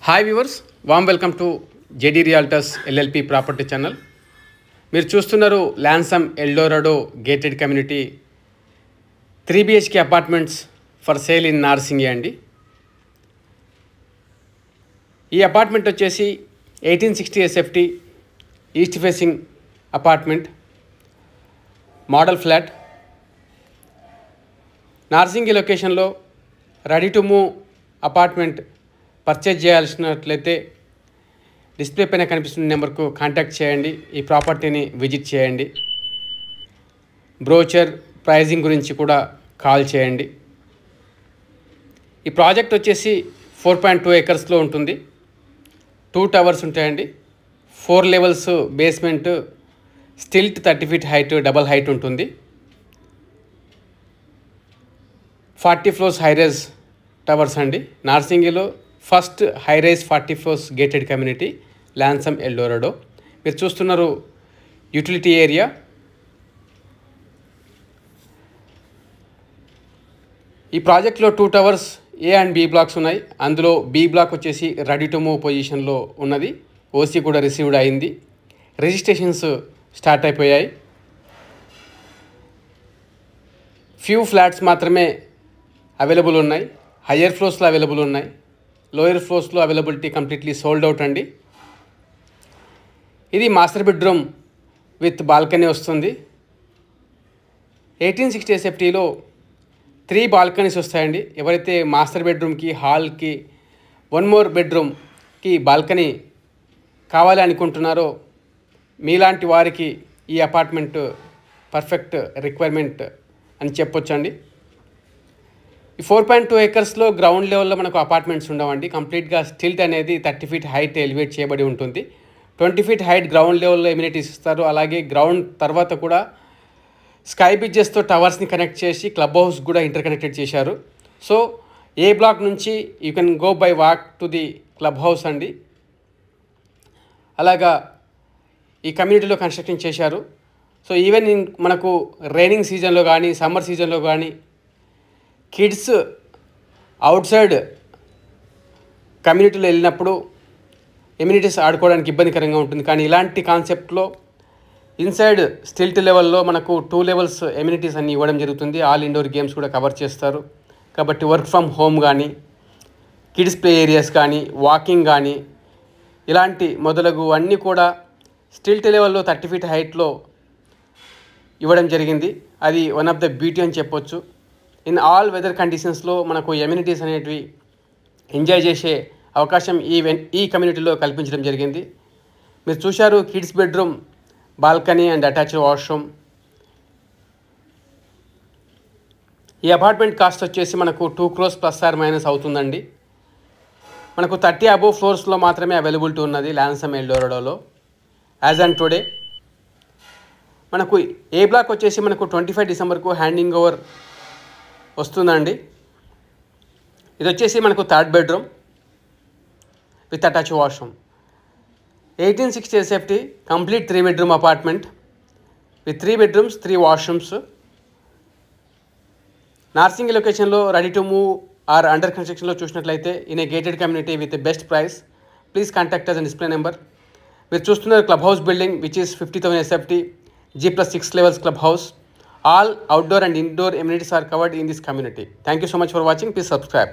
Hi viewers, warm welcome to JD Realtors LLP property channel. మీరు చూస్తున్నారు Lansum Eldorado gated community 3 BHK apartments for sale in Narsingi అండి. ఈ apartment వచ్చేసి 1860 SFT east facing apartment, model flat, Narsingi లొకేషన్లో ready to move apartment purchase చేయాల్సినట్లయితే display పైన కనిపిస్తున్న నెంబర్కు కాంటాక్ట్ చేయండి. ఈ ప్రాపర్టీని విజిట్ చేయండి. బ్రోచర్ ప్రైజింగ్ గురించి కూడా కాల్ చేయండి. ఈ ప్రాజెక్ట్ వచ్చేసి 4.2 acresలో ఉంటుంది. 2 towers ఉంటాయండి. 4 levels basement, stilt 30 feet height, double height ఉంటుంది. 40 floors హైరైజ్ టవర్స్ అండి. నార్సింగిలో first high rise 40 floors gated community Lansum Eldorado. మీరు చూస్తున్నారు యూటిలిటీ ఏరియా. ఈ ప్రాజెక్ట్లో 2 towers A and B blocks ఉన్నాయి. అందులో B బ్లాక్ వచ్చేసి రెడీ టు మూవ్ పొజిషన్లో ఉన్నది. ఓసీ కూడా రిసీవ్డ్ అయింది. రిజిస్ట్రేషన్స్ స్టార్ట్ అయిపోయాయి. ఫ్యూ ఫ్లాట్స్ మాత్రమే అవైలబుల్ ఉన్నాయి. హయ్యర్ ఫ్లోర్స్లో అవైలబుల్ ఉన్నాయి. లోయర్ ఫ్లోర్స్లో అవైలబిలిటీ కంప్లీట్లీ సోల్డ్ అవుట్ అండి. ఇది మాస్టర్ బెడ్రూమ్ విత్ బాల్కనీ వస్తుంది. 1860 SFTలో 3 బాల్కనీస్ వస్తాయండి. ఎవరైతే మాస్టర్ బెడ్రూమ్కి, హాల్కి, 1 more బెడ్రూమ్కి బాల్కనీ కావాలి అనుకుంటున్నారో మీలాంటి వారికి ఈ అపార్ట్మెంట్ పర్ఫెక్ట్ రిక్వైర్మెంట్ అని చెప్పొచ్చండి. ఈ 4.2 acresలో గ్రౌండ్ లెవెల్లో మనకు అపార్ట్మెంట్స్ ఉండవండి. కంప్లీట్గా స్టిల్ట్ అనేది 30 feet హైట్ ఎలివేట్ చేయబడి ఉంటుంది. 20 feet హైట్ గ్రౌండ్ లెవెల్లో ఎమ్యూనిటీస్ ఇస్తారు. అలాగే గ్రౌండ్ తర్వాత కూడా స్కై బ్రిడ్జెస్తో టవర్స్ని కనెక్ట్ చేసి క్లబ్ హౌస్ కూడా ఇంటర్ కనెక్టెడ్ చేశారు. సో ఏ బ్లాక్ నుంచి you can go by walk to the club house అండి. అలాగా ఈ కమ్యూనిటీలో కన్స్ట్రక్షన్ చేశారు. సో ఈవెన్ మనకు రైనింగ్ సీజన్లో కానీ, సమ్మర్ సీజన్లో కానీ కిడ్స్ అవుట్ సైడ్ కమ్యూనిటీలో వెళ్ళినప్పుడు ఎమ్యూనిటీస్ ఆడుకోవడానికి ఇబ్బందికరంగా ఉంటుంది. కానీ ఇలాంటి కాన్సెప్ట్లో ఇన్సైడ్ స్టిల్ట్ లెవెల్లో మనకు 2 levels ఎమ్యూనిటీస్ అన్ని ఇవ్వడం జరుగుతుంది. ఆల్ ఇండోర్ గేమ్స్ కూడా కవర్ చేస్తారు. కాబట్టి వర్క్ ఫ్రమ్ హోమ్ కానీ, కిడ్స్ ప్లే ఏరియాస్ కానీ, వాకింగ్ కానీ ఇలాంటి మొదలగు అన్నీ కూడా స్టిల్ట్ లెవెల్లో 30 feet హైట్లో ఇవ్వడం జరిగింది. అది వన్ ఆఫ్ ద బ్యూటీ అని చెప్పొచ్చు. ఇన్ ఆల్ వెదర్ కండిషన్స్లో మనకు ఎమ్యూనిటీస్ అనేటివి ఎంజాయ్ చేసే అవకాశం ఈ కమ్యూనిటీలో కల్పించడం జరిగింది. మీరు చూశారు kids bedroom, balcony and attached washroom. ఈ అపార్ట్మెంట్ కాస్ట్ వచ్చేసి మనకు 2 crores ± అవుతుందండి. మనకు 30 above ఫ్లోర్స్లో మాత్రమే అవైలబిలిటీ ఉన్నది ల్యాన్సమ్ ఎల్డోరాడోలో యాజ్ ఆన్ టుడే. మనకు ఏ బ్లాక్ వచ్చేసి మనకు 25 Decemberకు హ్యాండింగ్ ఓవర్ వస్తుందండి. ఇది వచ్చేసి మనకు 3rd bedroom with attached washroom. 1860 SFT complete 3 bedroom apartment with 3 bedrooms 3 washrooms. Narsingi లొకేషన్లో ready to move or under కన్స్ట్రక్షన్లో చూసినట్లయితే in a gated community with best price. Please contact us and display number. మీరు చూస్తున్నారు club house building which is 50,000 SFT G+6 levels club house. All outdoor and indoor amenities are covered in this community. Thank you so much for watching. Please subscribe.